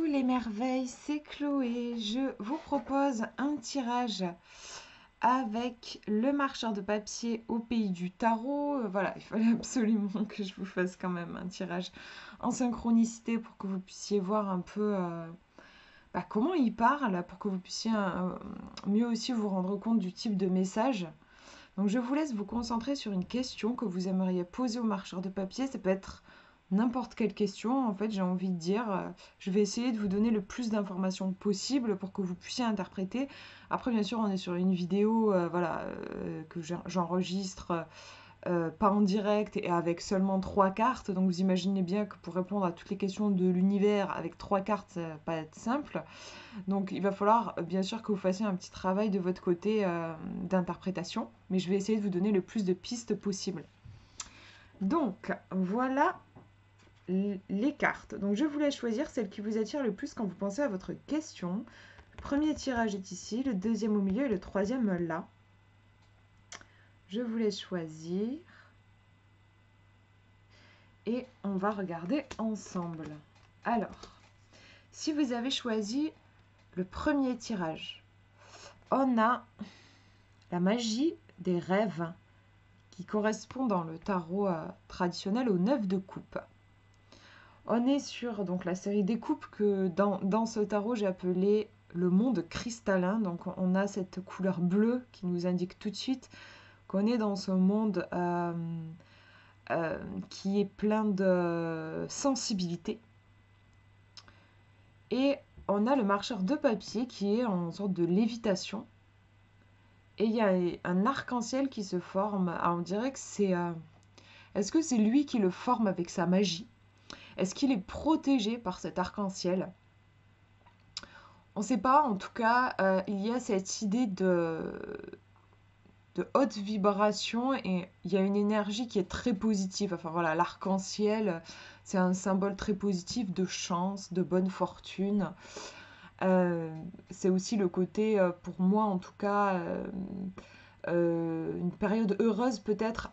Coucou les merveilles, c'est Chloé. Je vous propose un tirage avec le marcheur de papier au pays du tarot. Voilà, il fallait absolument que je vous fasse quand même un tirage en synchronicité pour que vous puissiez voir un peu comment il parle, pour que vous puissiez mieux aussi vous rendre compte du type de message. Donc je vous laisse vous concentrer sur une question que vous aimeriez poser au marcheur de papier. Ça peut être n'importe quelle question, en fait, j'ai envie de dire. Je vais essayer de vous donner le plus d'informations possible pour que vous puissiez interpréter. Après, bien sûr, on est sur une vidéo que j'enregistre pas en direct et avec seulement 3 cartes. Donc vous imaginez bien que pour répondre à toutes les questions de l'univers avec 3 cartes, ça va pas être simple. Donc il va falloir bien sûr que vous fassiez un petit travail de votre côté d'interprétation, mais je vais essayer de vous donner le plus de pistes possible. Donc voilà les cartes. Donc je vous laisse choisir celle qui vous attire le plus quand vous pensez à votre question. Le premier tirage est ici, le deuxième au milieu et le troisième là. Je vous laisse choisir. Et on va regarder ensemble. Alors, si vous avez choisi le premier tirage, on a la magie des rêves qui correspond dans le tarot traditionnel au 9 de coupe. On est sur donc, la série des coupes que dans ce tarot j'ai appelé le monde cristallin. Donc on a cette couleur bleue qui nous indique tout de suite qu'on est dans ce monde qui est plein de sensibilité. Et on a le marcheur de papier qui est en sorte de lévitation. Et il y a un arc-en-ciel qui se forme. Alors on dirait que c'est... est-ce que c'est lui qui le forme avec sa magie? Est-ce qu'il est protégé par cet arc-en-ciel? On ne sait pas. En tout cas, il y a cette idée de haute vibration et il y a une énergie qui est très positive. Enfin voilà, l'arc-en-ciel, c'est un symbole très positif de chance, de bonne fortune. C'est aussi le côté, pour moi en tout cas, une période heureuse peut-être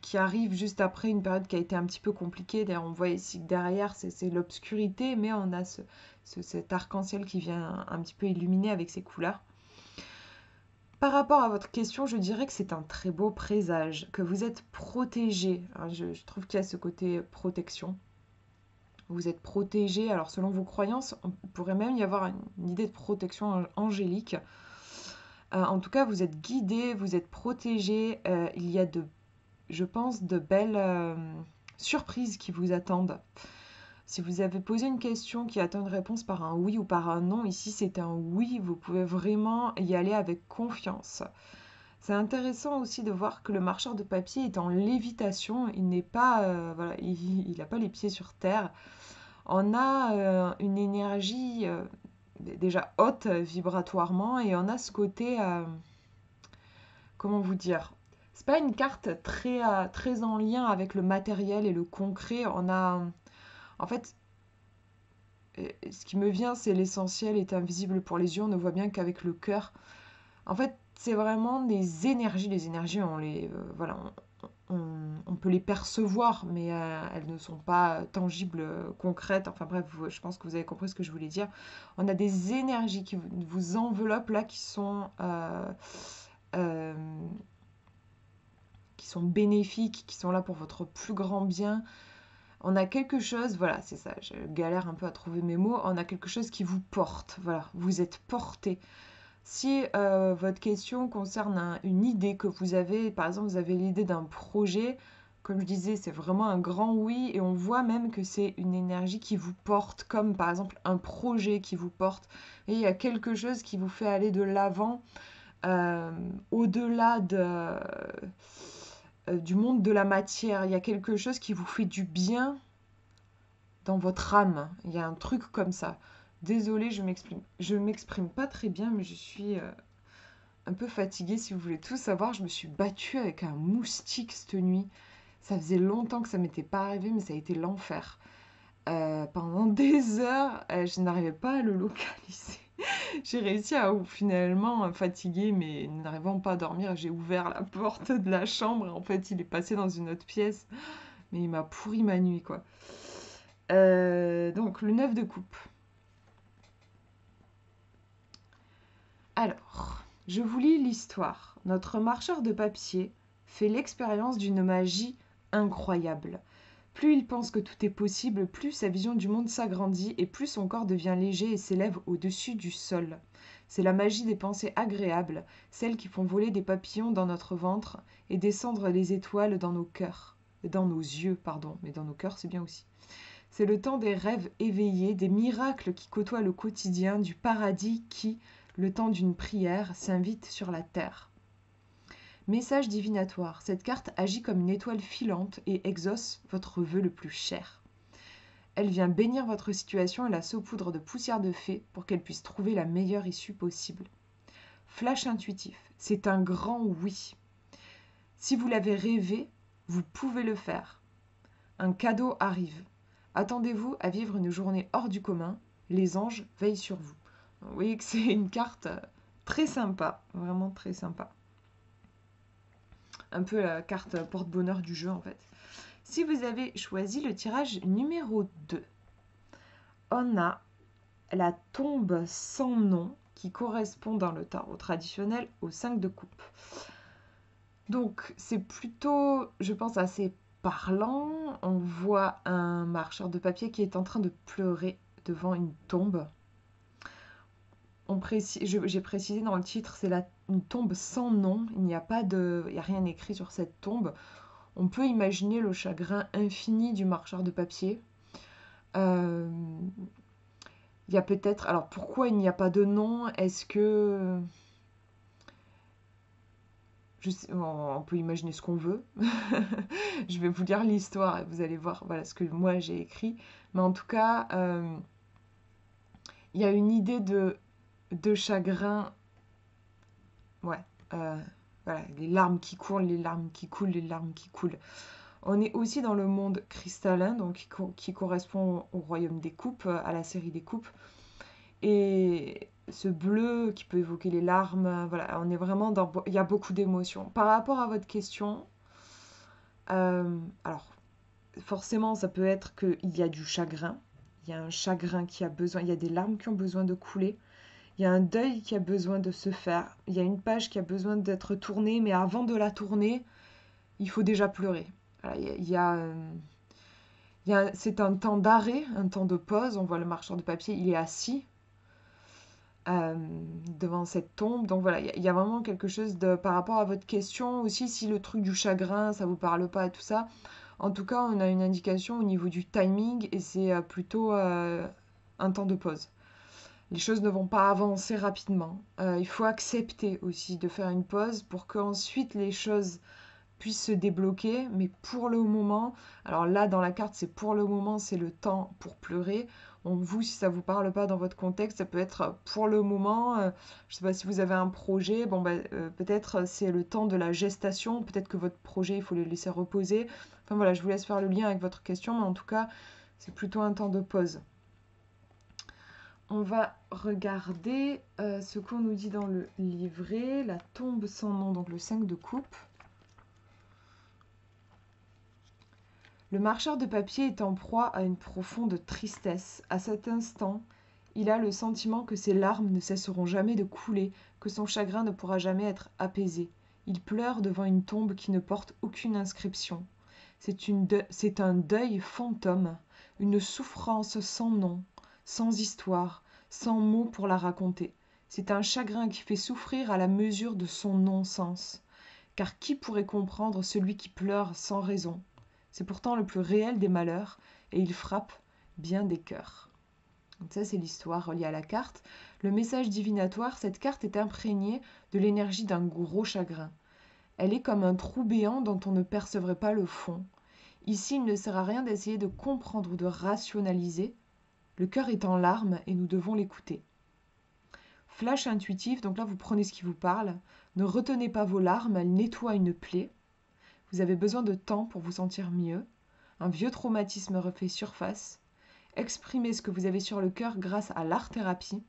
qui arrive juste après une période qui a été un petit peu compliquée. D'ailleurs, on voit ici que derrière, c'est l'obscurité, mais on a cet arc-en-ciel qui vient un petit peu illuminer avec ses couleurs. Par rapport à votre question, je dirais que c'est un très beau présage, que vous êtes protégé. Je trouve qu'il y a ce côté protection. Vous êtes protégé. Alors, selon vos croyances, on pourrait même y avoir une idée de protection angélique. En tout cas, vous êtes guidé, vous êtes protégé. Il y a je pense, de belles surprises qui vous attendent. Si vous avez posé une question qui attend une réponse par un oui ou par un non, ici c'est un oui, vous pouvez vraiment y aller avec confiance. C'est intéressant aussi de voir que le marcheur de papier est en lévitation, il n'est pas, voilà, il n'a pas les pieds sur terre. On a une énergie déjà haute vibratoirement et on a ce côté, comment vous dire, c'est pas une carte très en lien avec le matériel et le concret. On a, en fait, ce qui me vient, c'est l'essentiel est invisible pour les yeux. On ne voit bien qu'avec le cœur. En fait, c'est vraiment des énergies. Les énergies, on les, voilà, on peut les percevoir, mais elles ne sont pas tangibles, concrètes. Enfin bref, je pense que vous avez compris ce que je voulais dire. On a des énergies qui vous enveloppent là, euh, qui sont bénéfiques, qui sont là pour votre plus grand bien. On a quelque chose, voilà, c'est ça, je galère un peu à trouver mes mots, on a quelque chose qui vous porte, voilà, vous êtes porté. Si votre question concerne une idée que vous avez, par exemple, vous avez l'idée d'un projet, comme je disais, c'est vraiment un grand oui, et on voit même que c'est une énergie qui vous porte, comme par exemple un projet qui vous porte, et il y a quelque chose qui vous fait aller de l'avant, au-delà du monde de la matière. Il y a quelque chose qui vous fait du bien dans votre âme. Il y a un truc comme ça. Désolée, je m'exprime pas très bien, mais je suis un peu fatiguée. Si vous voulez tout savoir, je me suis battue avec un moustique cette nuit. Ça faisait longtemps que ça m'était pas arrivé, mais ça a été l'enfer. Pendant des heures, je n'arrivais pas à le localiser. J'ai réussi à finalement, fatiguée, mais n'arrivant pas à dormir, j'ai ouvert la porte de la chambre. En fait, il est passé dans une autre pièce, mais il m'a pourri ma nuit, quoi. Donc, le 9 de coupe. Alors, je vous lis l'histoire. Notre marcheur de papier fait l'expérience d'une magie incroyable. Plus il pense que tout est possible, plus sa vision du monde s'agrandit et plus son corps devient léger et s'élève au-dessus du sol. C'est la magie des pensées agréables, celles qui font voler des papillons dans notre ventre et descendre les étoiles dans nos cœurs. Dans nos yeux, pardon, mais dans nos cœurs, c'est bien aussi. C'est le temps des rêves éveillés, des miracles qui côtoient le quotidien, du paradis qui, le temps d'une prière, s'invite sur la terre. Message divinatoire. Cette carte agit comme une étoile filante et exauce votre vœu le plus cher. Elle vient bénir votre situation et la saupoudre de poussière de fée pour qu'elle puisse trouver la meilleure issue possible. Flash intuitif. C'est un grand oui. Si vous l'avez rêvé, vous pouvez le faire. Un cadeau arrive. Attendez-vous à vivre une journée hors du commun. Les anges veillent sur vous. Vous voyez que c'est une carte très sympa, vraiment très sympa. Un peu la carte porte-bonheur du jeu en fait. Si vous avez choisi le tirage numéro 2, on a la tombe sans nom qui correspond dans le tarot traditionnel au 5 de coupe. Donc c'est plutôt, je pense, assez parlant. On voit un marcheur de papier qui est en train de pleurer devant une tombe. J'ai précisé dans le titre, c'est une tombe sans nom. Il n'y a rien écrit sur cette tombe. On peut imaginer le chagrin infini du marcheur de papier. Il y a peut-être... Alors pourquoi il n'y a pas de nom? Est-ce que... on peut imaginer ce qu'on veut. Je vais vous lire l'histoire et vous allez voir voilà, ce que moi j'ai écrit. Mais en tout cas, il y a une idée de chagrin. Ouais. Voilà, les larmes qui coulent, les larmes qui coulent, les larmes qui coulent. On est aussi dans le monde cristallin, donc qui correspond au royaume des coupes, à la série des coupes. Et ce bleu qui peut évoquer les larmes, voilà, on est vraiment dans... Il y a beaucoup d'émotions. Par rapport à votre question, alors, forcément, ça peut être qu'il y a du chagrin. Il y a un chagrin qui a besoin... Il y a des larmes qui ont besoin de couler. Il y a un deuil qui a besoin de se faire. Il y a une page qui a besoin d'être tournée, mais avant de la tourner, il faut déjà pleurer. Voilà, c'est un temps d'arrêt, un temps de pause. On voit le marcheur de papier, il est assis devant cette tombe. Donc voilà, il y a vraiment quelque chose de... Par rapport à votre question aussi, si le truc du chagrin, ça vous parle pas et tout ça, en tout cas, on a une indication au niveau du timing et c'est plutôt un temps de pause. Les choses ne vont pas avancer rapidement. Il faut accepter aussi de faire une pause pour qu'ensuite les choses puissent se débloquer. Mais pour le moment, alors là dans la carte c'est pour le moment, c'est le temps pour pleurer. Donc vous, si ça ne vous parle pas dans votre contexte, ça peut être pour le moment. Je ne sais pas si vous avez un projet, peut-être c'est le temps de la gestation. Peut-être que votre projet, il faut le laisser reposer. Enfin voilà, je vous laisse faire le lien avec votre question, mais en tout cas, c'est plutôt un temps de pause. On va regarder ce qu'on nous dit dans le livret, la tombe sans nom, donc le 5 de coupe. Le marcheur de papier est en proie à une profonde tristesse. À cet instant, il a le sentiment que ses larmes ne cesseront jamais de couler, que son chagrin ne pourra jamais être apaisé. Il pleure devant une tombe qui ne porte aucune inscription. C'est un deuil fantôme, une souffrance sans nom, sans histoire, sans mots pour la raconter. C'est un chagrin qui fait souffrir à la mesure de son non-sens. Car qui pourrait comprendre celui qui pleure sans raison? C'est pourtant le plus réel des malheurs, et il frappe bien des cœurs. Donc ça, c'est l'histoire reliée à la carte. Le message divinatoire, cette carte est imprégnée de l'énergie d'un gros chagrin. Elle est comme un trou béant dont on ne percevrait pas le fond. Ici, il ne sert à rien d'essayer de comprendre ou de rationaliser. Le cœur est en larmes et nous devons l'écouter. Flash intuitif, donc là vous prenez ce qui vous parle. Ne retenez pas vos larmes, elles nettoient une plaie. Vous avez besoin de temps pour vous sentir mieux. Un vieux traumatisme refait surface. Exprimez ce que vous avez sur le cœur grâce à l'art-thérapie.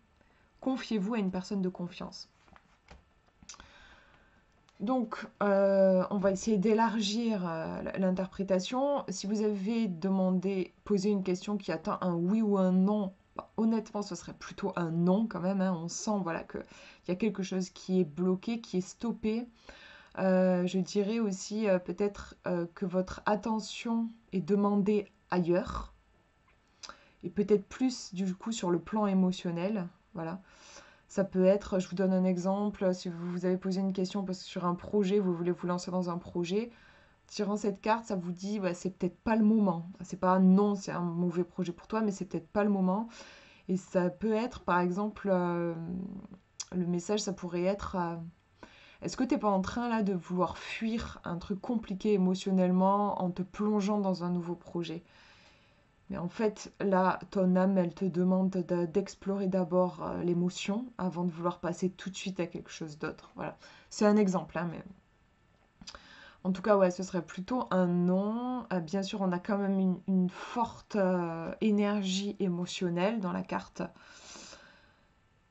Confiez-vous à une personne de confiance. Donc, on va essayer d'élargir l'interprétation. Si vous avez posé une question qui attend un oui ou un non, Bah, honnêtement, ce serait plutôt un non quand même, hein. On sent voilà, qu'il y a quelque chose qui est bloqué, qui est stoppé. Je dirais aussi peut-être que votre attention est demandée ailleurs et peut-être plus du coup sur le plan émotionnel. Voilà. Ça peut être, je vous donne un exemple, si vous vous avez posé une question parce que sur un projet, vous voulez vous lancer dans un projet, tirant cette carte, ça vous dit, ouais, c'est peut-être pas le moment. C'est pas non, c'est un mauvais projet pour toi, mais c'est peut-être pas le moment. Et ça peut être, par exemple, le message, ça pourrait être, est-ce que t'es pas en train là de vouloir fuir un truc compliqué émotionnellement en te plongeant dans un nouveau projet? Mais en fait, là, ton âme, elle te demande d'explorer d'abord l'émotion avant de vouloir passer tout de suite à quelque chose d'autre. Voilà. C'est un exemple, hein, mais en tout cas, ouais, ce serait plutôt un non. Bien sûr, on a quand même une forte énergie émotionnelle dans la carte.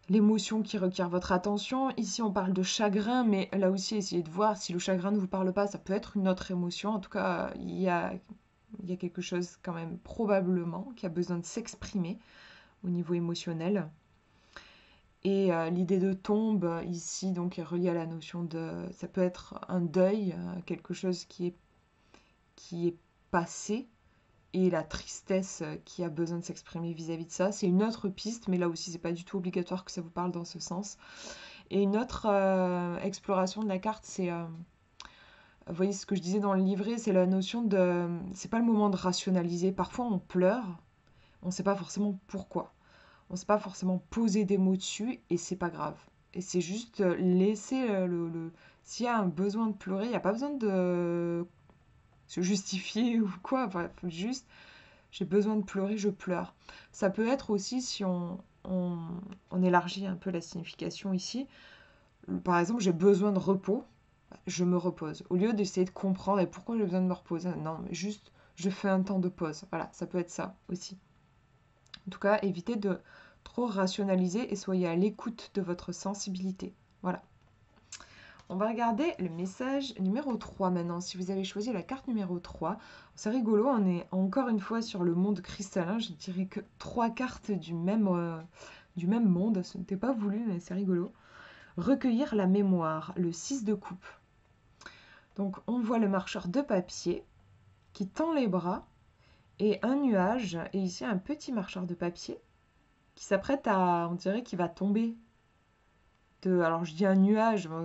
L'émotion qui requiert votre attention. Ici, on parle de chagrin, mais là aussi, essayez de voir si le chagrin ne vous parle pas, ça peut être une autre émotion. En tout cas, il y a quelque chose quand même probablement qui a besoin de s'exprimer au niveau émotionnel. Et l'idée de tombe ici donc est reliée à la notion de, ça peut être un deuil, quelque chose qui est passé et la tristesse qui a besoin de s'exprimer vis-à-vis de ça. C'est une autre piste, mais là aussi c'est pas du tout obligatoire que ça vous parle dans ce sens. Et une autre exploration de la carte, c'est vous voyez ce que je disais dans le livret, c'est la notion de, c'est pas le moment de rationaliser. Parfois on pleure, on sait pas forcément pourquoi. On ne sait pas forcément poser des mots dessus et c'est pas grave. Et c'est juste laisser s'il y a un besoin de pleurer, il n'y a pas besoin de se justifier ou quoi. Enfin, faut juste, j'ai besoin de pleurer, je pleure. Ça peut être aussi si on élargit un peu la signification ici. Par exemple, j'ai besoin de repos, je me repose. Au lieu d'essayer de comprendre et pourquoi j'ai besoin de me reposer, non, mais juste, je fais un temps de pause. Voilà, ça peut être ça aussi. En tout cas, évitez de trop rationaliser et soyez à l'écoute de votre sensibilité. Voilà. On va regarder le message numéro 3 maintenant. Si vous avez choisi la carte numéro 3, c'est rigolo, on est encore une fois sur le monde cristallin. Je dirais que 3 cartes du même monde. Ce n'était pas voulu, mais c'est rigolo. Recueillir la mémoire, le 6 de coupe. Donc on voit le marcheur de papier qui tend les bras et un nuage, et ici un petit marcheur de papier qui s'apprête à, on dirait qu'il va tomber. Alors je dis un nuage, on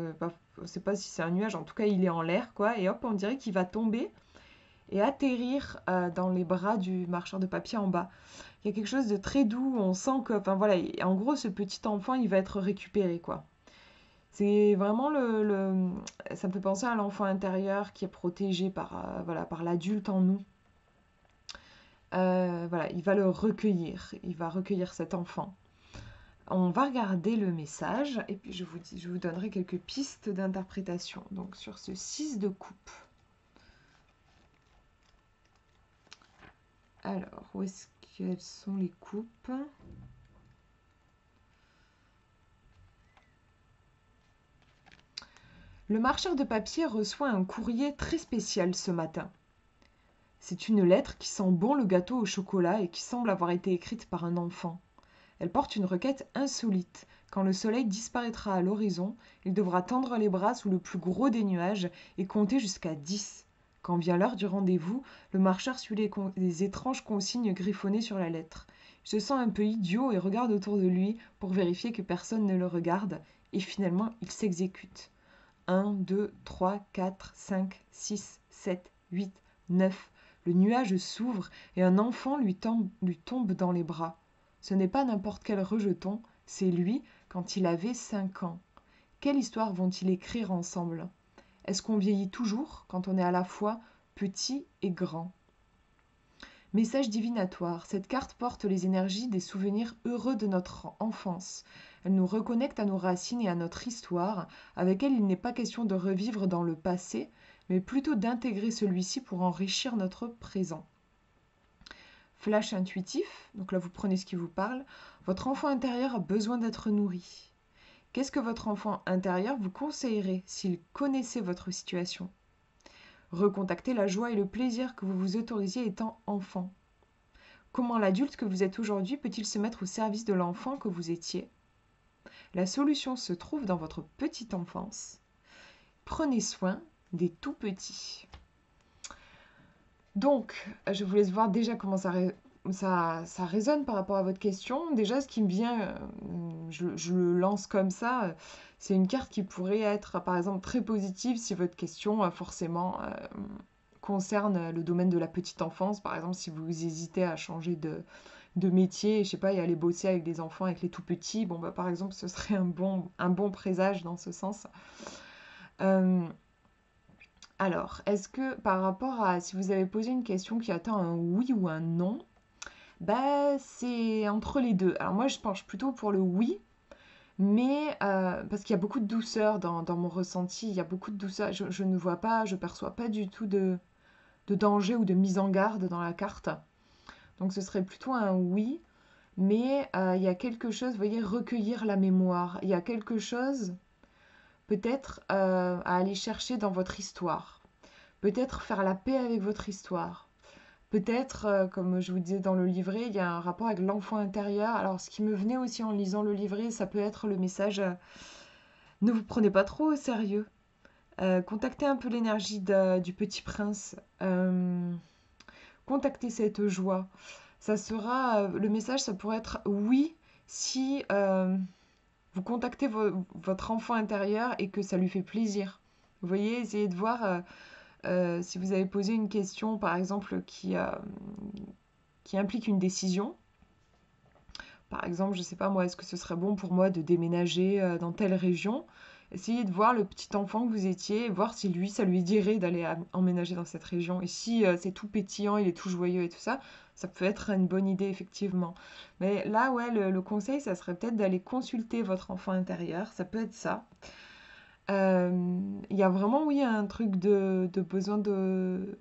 ne sait pas si c'est un nuage, en tout cas il est en l'air, quoi, et hop, on dirait qu'il va tomber et atterrir dans les bras du marcheur de papier en bas. Il y a quelque chose de très doux, on sent que, enfin voilà, en gros ce petit enfant il va être récupéré, quoi. C'est vraiment ça me fait penser à l'enfant intérieur qui est protégé voilà, par l'adulte en nous. Voilà, il va le recueillir, il va recueillir cet enfant. On va regarder le message et puis je vous donnerai quelques pistes d'interprétation. Donc sur ce 6 de coupe. Alors, où est-ce qu'elles sont les coupes? Le marcheur de papier reçoit un courrier très spécial ce matin. C'est une lettre qui sent bon le gâteau au chocolat et qui semble avoir été écrite par un enfant. Elle porte une requête insolite. Quand le soleil disparaîtra à l'horizon, il devra tendre les bras sous le plus gros des nuages et compter jusqu'à 10. Quand vient l'heure du rendez-vous, le marcheur suit les étranges consignes griffonnées sur la lettre. Il se sent un peu idiot et regarde autour de lui pour vérifier que personne ne le regarde, et finalement il s'exécute. 1, 2, 3, 4, 5, 6, 7, 8, 9. Le nuage s'ouvre et un enfant lui tombe dans les bras. Ce n'est pas n'importe quel rejeton, c'est lui quand il avait 5 ans. Quelle histoire vont-ils écrire ensemble? Est-ce qu'on vieillit toujours quand on est à la fois petit et grand? Message divinatoire. Cette carte porte les énergies des souvenirs heureux de notre enfance. Elle nous reconnecte à nos racines et à notre histoire, avec elle il n'est pas question de revivre dans le passé, mais plutôt d'intégrer celui-ci pour enrichir notre présent. Flash intuitif, donc là vous prenez ce qui vous parle. Votre enfant intérieur a besoin d'être nourri. Qu'est-ce que votre enfant intérieur vous conseillerait s'il connaissait votre situation? Recontactez la joie et le plaisir que vous vous autorisiez étant enfant. Comment l'adulte que vous êtes aujourd'hui peut-il se mettre au service de l'enfant que vous étiez? La solution se trouve dans votre petite enfance. Prenez soin des tout petits. Donc, je vous laisse voir déjà comment ça résonne par rapport à votre question. Déjà, ce qui me vient, je le lance comme ça, c'est une carte qui pourrait être, par exemple, très positive si votre question, forcément, concerne le domaine de la petite enfance. Par exemple, si vous hésitez à changer de métier, je sais pas, et aller bosser avec des enfants, avec les tout petits, bon, bah, par exemple, ce serait un bon présage dans ce sens. Euh, alors, est-ce que par rapport à si vous avez posé une question qui attend un oui ou un non, bah c'est entre les deux. Alors moi je penche plutôt pour le oui, mais parce qu'il y a beaucoup de douceur dans mon ressenti, il y a beaucoup de douceur. Je ne vois pas, je perçois pas du tout de danger ou de mise en garde dans la carte. Donc ce serait plutôt un oui, mais il y a quelque chose, vous voyez, recueillir la mémoire. Il y a quelque chose peut-être à aller chercher dans votre histoire. Peut-être faire la paix avec votre histoire. Peut-être, comme je vous disais dans le livret, il y a un rapport avec l'enfant intérieur. Alors, ce qui me venait aussi en lisant le livret, ça peut être le message ne vous prenez pas trop au sérieux. Contactez un peu l'énergie du petit prince. Contactez cette joie. Ça sera le message, ça pourrait être oui si vous contactez votre enfant intérieur et que ça lui fait plaisir. Vous voyez, essayez de voir si vous avez posé une question, par exemple, qui implique une décision. Par exemple, je ne sais pas moi, est-ce que ce serait bon pour moi de déménager dans telle région? Essayez de voir le petit enfant que vous étiez, et voir si lui, ça lui dirait d'aller emménager dans cette région. Et si c'est tout pétillant, il est tout joyeux et tout ça, ça peut être une bonne idée, effectivement. Mais là, ouais, le conseil, ça serait peut-être d'aller consulter votre enfant intérieur. Ça peut être ça. Il y a vraiment, oui, un truc de besoin de...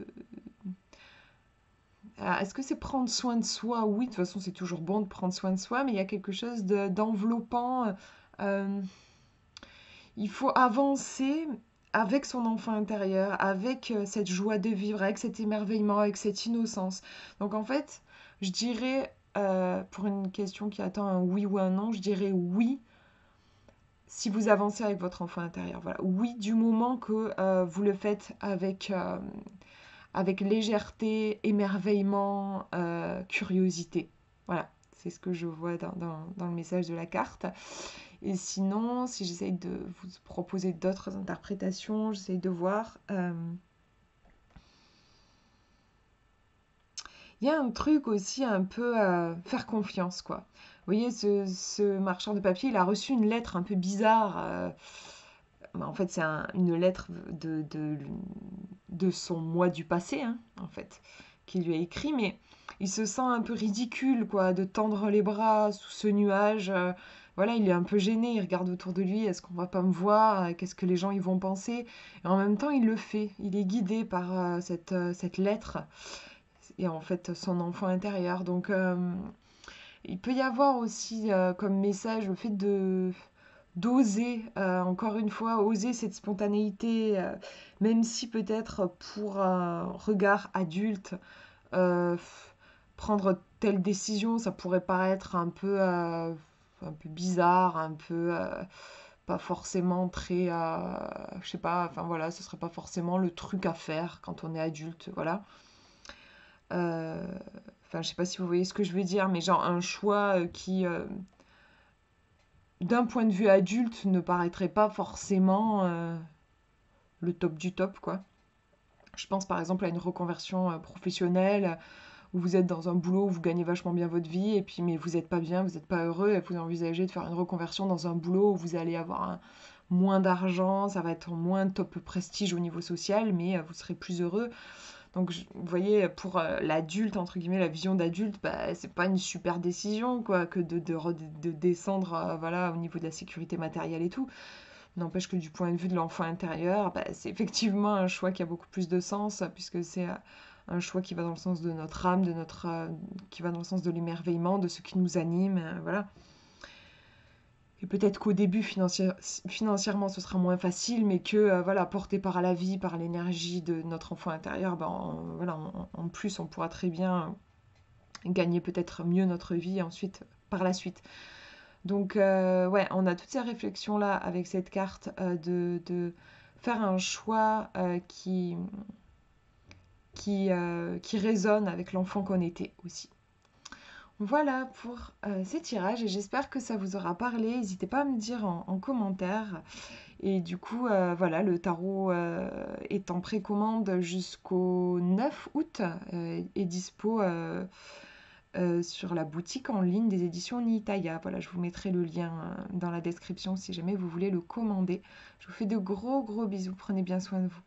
Est-ce que c'est prendre soin de soi? Oui, de toute façon, c'est toujours bon de prendre soin de soi, mais il y a quelque chose d'enveloppant. euh, il faut avancer avec son enfant intérieur, avec cette joie de vivre, avec cet émerveillement, avec cette innocence. Donc en fait, je dirais, pour une question qui attend un oui ou un non, je dirais oui si vous avancez avec votre enfant intérieur. Voilà. Oui, du moment que vous le faites avec légèreté, émerveillement, curiosité. Voilà, c'est ce que je vois dans le message de la carte. Et sinon, si j'essaye de vous proposer d'autres interprétations, j'essaye de voir. Il y a un truc aussi un peu faire confiance, quoi. Vous voyez, ce marchand de papier, il a reçu une lettre un peu bizarre. En fait, c'est une lettre de son moi du passé, hein, en fait, qui lui a écrit, mais il se sent un peu ridicule, quoi, de tendre les bras sous ce nuage. Voilà, il est un peu gêné, il regarde autour de lui, est-ce qu'on va pas me voir? Qu'est-ce que les gens ils vont penser? Et en même temps, il le fait, il est guidé par cette lettre et en fait son enfant intérieur. Donc, il peut y avoir aussi comme message le fait de d'oser, encore une fois, oser cette spontanéité, même si peut-être pour un regard adulte, euh, prendre telle décision, ça pourrait paraître un peu bizarre, un peu pas forcément très, je sais pas, enfin voilà, ce serait pas forcément le truc à faire quand on est adulte, voilà. Euh, Enfin, je sais pas si vous voyez ce que je veux dire, mais genre un choix qui, d'un point de vue adulte, ne paraîtrait pas forcément le top du top, quoi. Je pense par exemple à une reconversion professionnelle où vous êtes dans un boulot où vous gagnez vachement bien votre vie et puis mais vous n'êtes pas bien, vous n'êtes pas heureux et vous envisagez de faire une reconversion dans un boulot où vous allez avoir moins d'argent, ça va être moins top prestige au niveau social, mais vous serez plus heureux. Donc, vous voyez, pour l'adulte, entre guillemets, la vision d'adulte, bah, c'est pas une super décision, quoi, que de descendre, voilà, au niveau de la sécurité matérielle et tout. N'empêche que du point de vue de l'enfant intérieur, bah, c'est effectivement un choix qui a beaucoup plus de sens, puisque c'est un choix qui va dans le sens de notre âme, qui va dans le sens de l'émerveillement, de ce qui nous anime, voilà. Et peut-être qu'au début, financièrement, ce sera moins facile, mais que, voilà, porté par la vie, par l'énergie de notre enfant intérieur, ben, voilà, en plus, on pourra très bien gagner peut-être mieux notre vie ensuite, par la suite. Donc, ouais, on a toutes ces réflexions-là avec cette carte de faire un choix qui résonne avec l'enfant qu'on était aussi. Voilà pour ces tirages et j'espère que ça vous aura parlé. N'hésitez pas à me dire en commentaire. Et du coup, voilà, le tarot est en précommande jusqu'au 9 août, est dispo sur la boutique en ligne des éditions Nitaya. Voilà, je vous mettrai le lien dans la description si jamais vous voulez le commander. Je vous fais de gros gros bisous, prenez bien soin de vous.